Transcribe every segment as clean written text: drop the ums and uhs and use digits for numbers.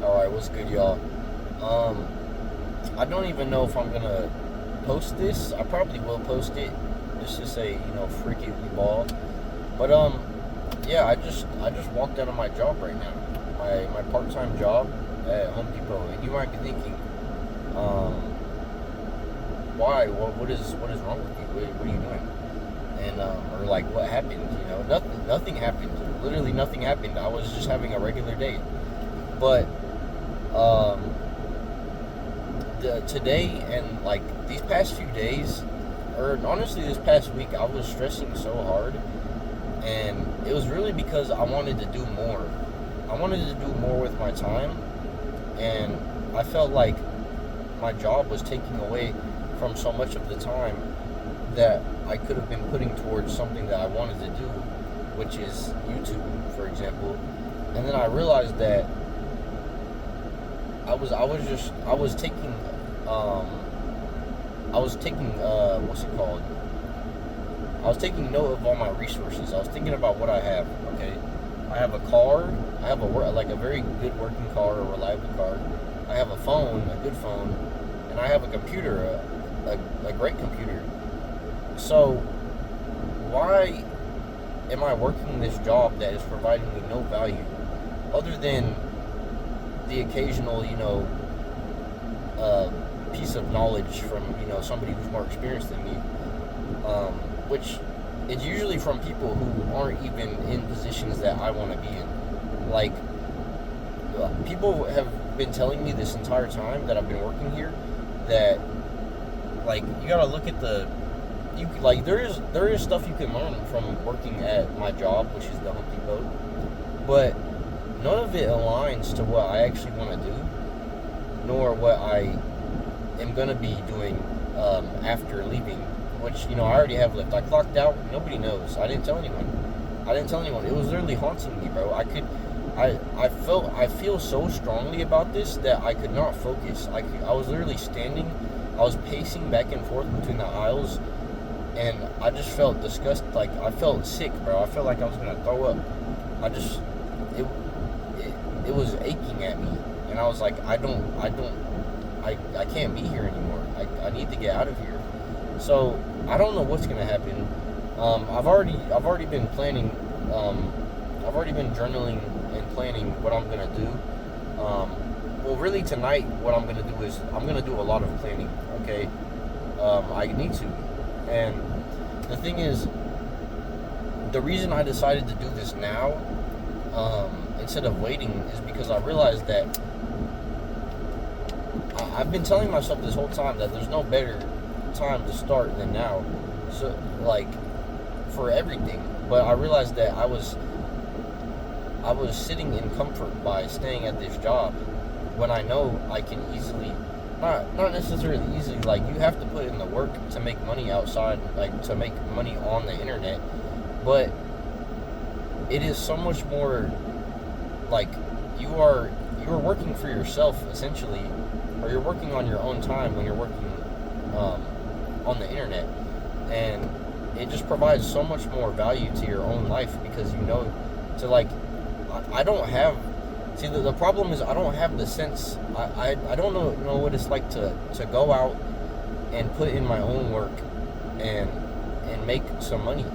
Alright, what's good, y'all? Um, I don't even know if I'm gonna post this. I probably will post it. Just to say, freaky we ball. But yeah, I just walked out of my job right now. My part time job at Home Depot. And you might be thinking, um, why? What is wrong with you? What are you doing? And or like what happened? Nothing happened. Literally nothing happened. I was just having a regular day. But um today and like these past few days, or honestly this past week, I was stressing so hard, and it was really because I wanted to do more. I wanted to do more with my time, and I felt like my job was taking away from so much of the time that I could have been putting towards something that I wanted to do, which is YouTube, for example. And then I realized that I was taking um what's it called? I was taking note of all my resources. I was thinking about what I have. Okay, I have a car. I have like a very good working car, a reliable car. I have a phone, a good phone, and I have a computer, a great computer. So why am I working this job that is providing me no value other than the occasional, uh, piece of knowledge from somebody who's more experienced than me, which is usually from people who aren't even in positions that I want to be in. Like people have been telling me this entire time that I've been working here that like you gotta look at the you like there is stuff you can learn from working at my job, which is the Home Depot, but none of it aligns to what I actually want to do, nor what I am gonna be doing after leaving. Which I already have left. I clocked out. Nobody knows. I didn't tell anyone. I didn't tell anyone. It was literally haunting me, bro. I feel so strongly about this that I could not focus. I was literally standing. I was pacing back and forth between the aisles, and I just felt disgusted. Like I felt sick, bro. I felt like I was gonna throw up. I just it it, it was aching at me, and I was like, I can't be here anymore. I need to get out of here. So I don't know what's gonna happen. I've already been planning. I've already been journaling and planning what I'm gonna do. Well, really tonight, what I'm gonna do is I'm gonna do a lot of planning. Okay, I need to, and the thing is, the reason I decided to do this now, instead of waiting, is because I realized that I've been telling myself this whole time that there's no better time to start than now. So, like, for everything. But I realized that I was sitting in comfort by staying at this job when I know I can easily, not necessarily easily, like you have to put in the work to make money outside, like to make money on the internet, but it is so much more like you're working for yourself essentially, or you're working on your own time when you're working um, on the internet, and it just provides so much more value to your own life because to like I don't have. See, the problem is I don't have the sense. I don't know what it's like to go out and put in my own work and make some money.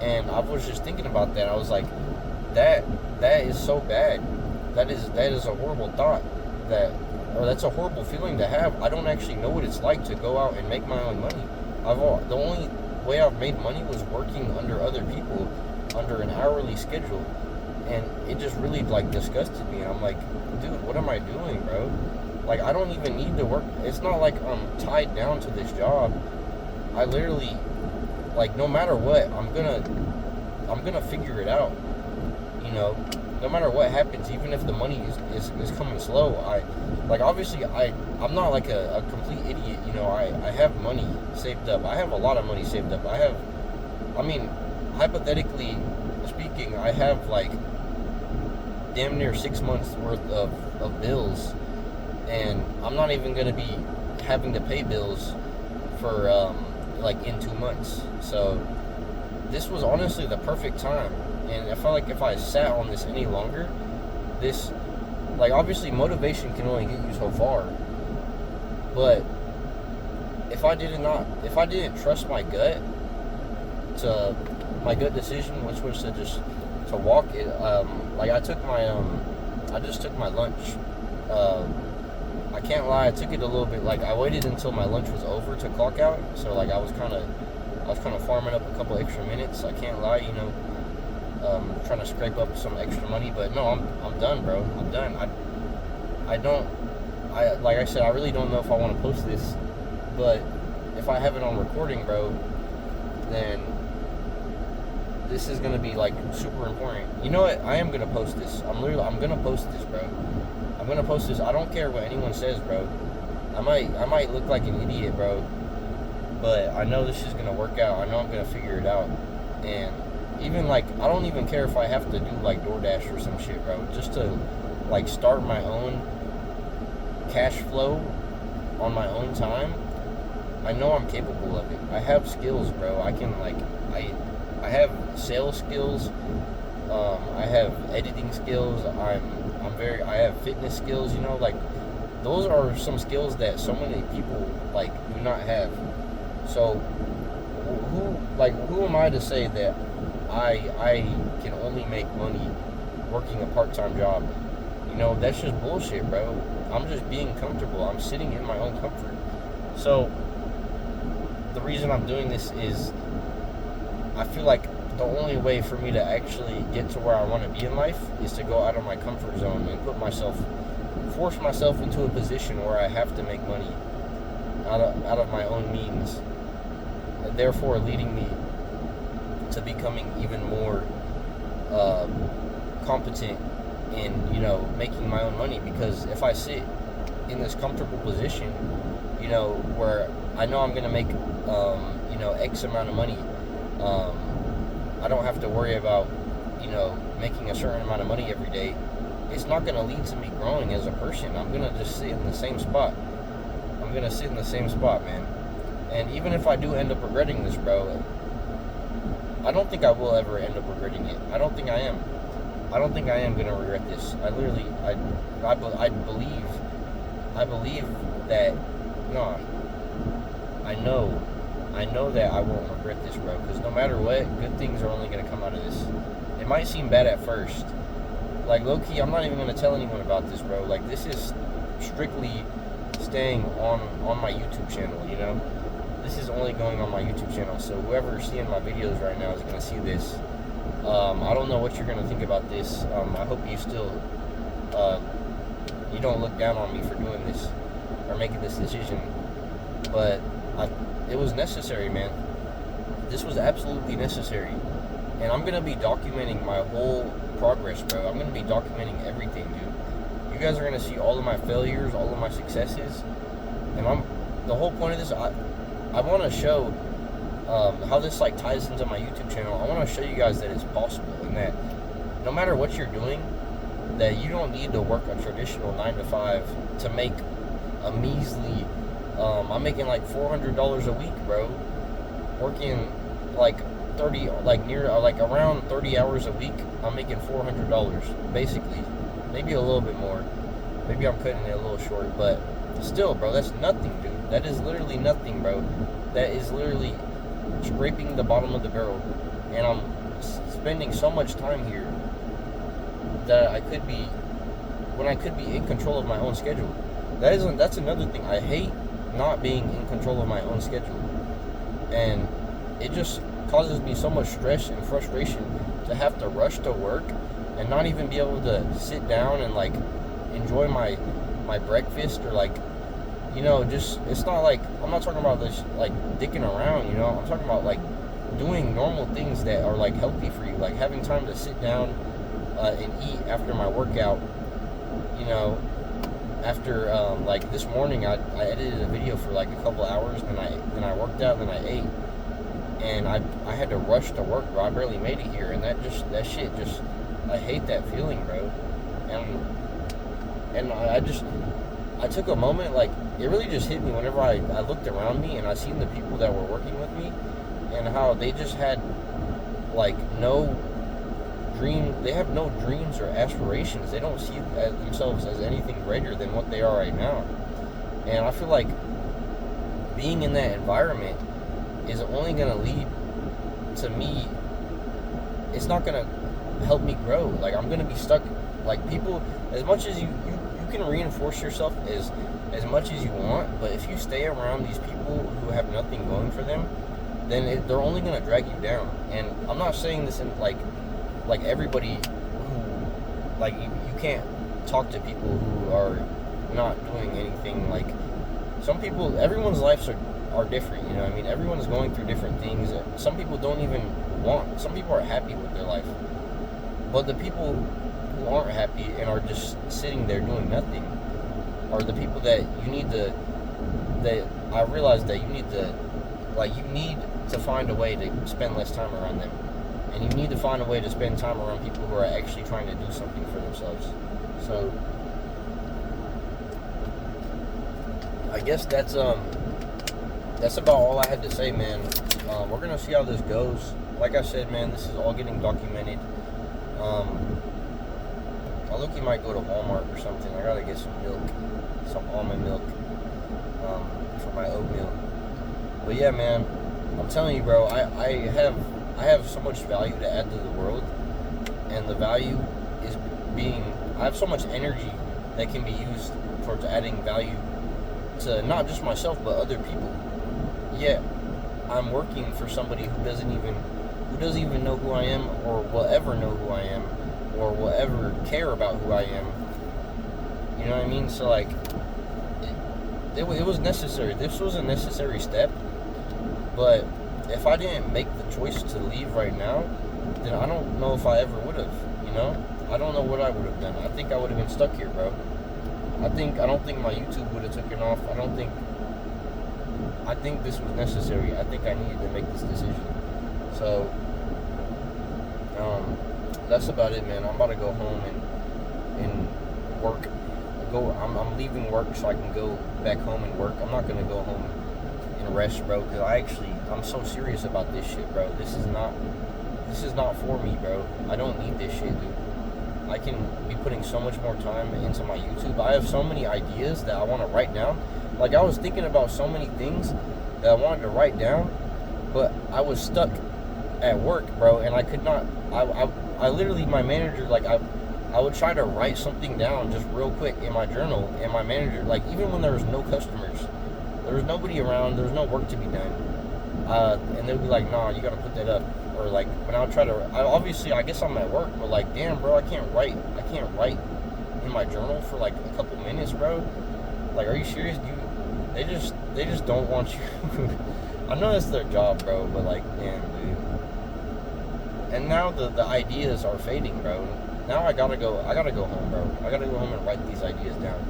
And I was just thinking about that. I was like, that is so bad. That is a horrible thought. That's a horrible feeling to have. I don't actually know what it's like to go out and make my own money. The only way I've made money was working under other people under an hourly schedule, and it just really like disgusted me. I'm like, dude, what am I doing, bro? Like, I don't even need to work. It's not like I'm tied down to this job. I literally, like, no matter what, I'm gonna figure it out. You know, no matter what happens, even if the money is coming slow, obviously I'm not like a complete idiot. I have money saved up. I have a lot of money saved up. I mean, hypothetically speaking, I have like damn near 6 months worth of bills, and I'm not even gonna be having to pay bills for like in 2 months. So this was honestly the perfect time, and I felt like if I sat on this any longer, this Like, obviously, motivation can only get you so far. But if I didn't trust my gut, to my gut decision, which was to walk it. Like, I just took my lunch. I can't lie, I took it a little bit. Like, I waited until my lunch was over to clock out. So like, I was kind of farming up a couple extra minutes. I can't lie, trying to scrape up some extra money. But no, I'm done, bro. I'm done. Like I said, I really don't know if I want to post this, but if I have it on recording, bro, then this is gonna be like super important. You know what? I am gonna post this. I'm gonna post this, bro. I'm gonna post this. I don't care what anyone says, bro. I might look like an idiot, bro, but I know this is gonna work out. I know I'm gonna figure it out. And even like, I don't even care if I have to do like DoorDash or some shit, bro, just to like start my own cash flow on my own time. I know I'm capable of it. I have skills, bro. I can like, I have sales skills. I have editing skills. I have fitness skills. Like, those are some skills that so many people like do not have. So who am I to say that I can only make money working a part-time job? That's just bullshit, bro. I'm just being comfortable. I'm sitting in my own comfort. So the reason I'm doing this is I feel like the only way for me to actually get to where I want to be in life is to go out of my comfort zone and force myself into a position where I have to make money out of my own means, therefore leading me to becoming even more competent in making my own money. Because if I sit in this comfortable position, where I know I'm gonna make X amount of money, I don't have to worry about making a certain amount of money every day. It's not gonna lead to me growing as a person. I'm gonna just sit in the same spot. Man. And even if I do end up regretting this, bro, I don't think I will ever end up regretting it. I don't think I am gonna regret this. I believe that. No, I know that I won't regret this, bro. Because no matter what, good things are only gonna come out of this. It might seem bad at first. Like, low-key, I'm not even gonna tell anyone about this, bro. Like, this is strictly staying on my YouTube channel. This is only going on my YouTube channel. So whoever's seeing my videos right now is gonna see this. I don't know what you're gonna think about this. I hope you still you don't look down on me for doing this or making this decision. But it was necessary, man. This was absolutely necessary. And I'm gonna be documenting my whole progress, bro. I'm gonna be documenting everything, dude. You guys are gonna see all of my failures, all of my successes. And the whole point of this, I want to show how this like ties into my YouTube channel. I want to show you guys that it's possible, and that no matter what you're doing, that you don't need to work a traditional 9 to 5 to make a measly. I'm making like $400 a week, bro. Working like around 30 hours a week. I'm making $400 basically, maybe a little bit more. Maybe I'm cutting it a little short, but still, bro, that's nothing, dude. That is literally nothing, bro. That is literally scraping the bottom of the barrel. And I'm spending so much time here that I could be in control of my own schedule. That's another thing. I hate not being in control of my own schedule. And it just causes me so much stress and frustration to have to rush to work and not even be able to sit down and like enjoy my breakfast, or like, just, it's not like, I'm not talking about this like dicking around, I'm talking about like doing normal things that are like healthy for you, like having time to sit down and eat after my workout. After like this morning, I edited a video for like a couple hours, then I worked out, then I ate, and I had to rush to work, bro. I barely made it here, and that shit just, I hate that feeling, bro. And I took a moment, like, it really just hit me whenever I looked around me and I seen the people that were working with me and how they just had like no they have no dreams or aspirations. They don't see themselves as anything greater than what they are right now. And I feel like being in that environment is only going to lead to me. It's not going to help me grow. Like, I'm going to be stuck. Like, people, as much as you can reinforce yourself as much as you want, but if you stay around these people who have nothing going for them, then they're only going to drag you down. And I'm not saying this in like everybody who, like, you can't talk to people who are not doing anything. Like, some people, everyone's lives are different, you know what I mean? Everyone's going through different things. Some people don't even some people are happy with their life. But the people who aren't happy and are just sitting there doing nothing are the people that you need to, I realize that you need to find a way to spend less time around them. And you need to find a way to spend time around people who are actually trying to do something for themselves. So, I guess that's about all I had to say, man. We're gonna see how this goes. Like I said, man, this is all getting documented. I look, you might go to Walmart or something. I gotta get some milk, some almond milk, for my oatmeal. But yeah, man, I'm telling you, bro, I have so much value to add to the world, and the value is I have so much energy that can be used towards adding value to not just myself but other people. Yet I'm working for somebody who doesn't even know who I am, or will ever know who I am, or will ever care about who I am. You know what I mean? So, like, it was necessary. This was a necessary step. But if I didn't make the choice to leave right now, then I don't know if I ever would have, you know? I don't know what I would have done. I think I would have been stuck here, bro. I don't think my YouTube would have taken off. I think this was necessary. I think I needed to make this decision. So, that's about it, man. I'm about to go home and work. I'm leaving work so I can go back home and work. I'm not gonna go home and rest, bro, because I'm so serious about this shit, bro. This is not for me, bro. I don't need this shit, dude. I can be putting so much more time into my YouTube. I have so many ideas that I want to write down. Like, I was thinking about so many things that I wanted to write down, but I was stuck at work, bro, and I could not. I literally, my manager, like, I would try to write something down just real quick in my journal, and my manager, like, even when there was no customers, there was nobody around, there was no work to be done, and they'd be like, nah, you gotta put that up. Or, like, when I would try to, obviously, I guess I'm at work, but, like, damn, bro, I can't write in my journal for, like, a couple minutes, bro. Like, are you serious? They just don't want you. I know that's their job, bro, but, like, damn, dude. And now the ideas are fading, bro. Now I gotta go home, bro. I gotta go home and write these ideas down.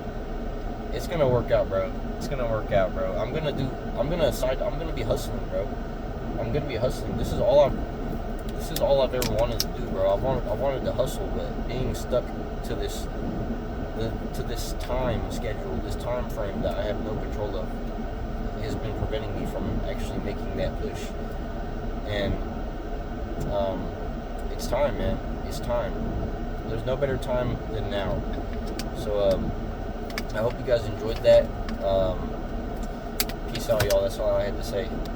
It's gonna work out, bro. It's gonna work out, bro. I'm gonna be hustling, bro. I'm gonna be hustling. This is all I've ever wanted to do, bro. I wanted to hustle, but being stuck to this time schedule, this time frame that I have no control of, has been preventing me from actually making that push. And it's time, man. It's time. There's no better time than now. So I hope you guys enjoyed that. Peace out, y'all. That's all I had to say.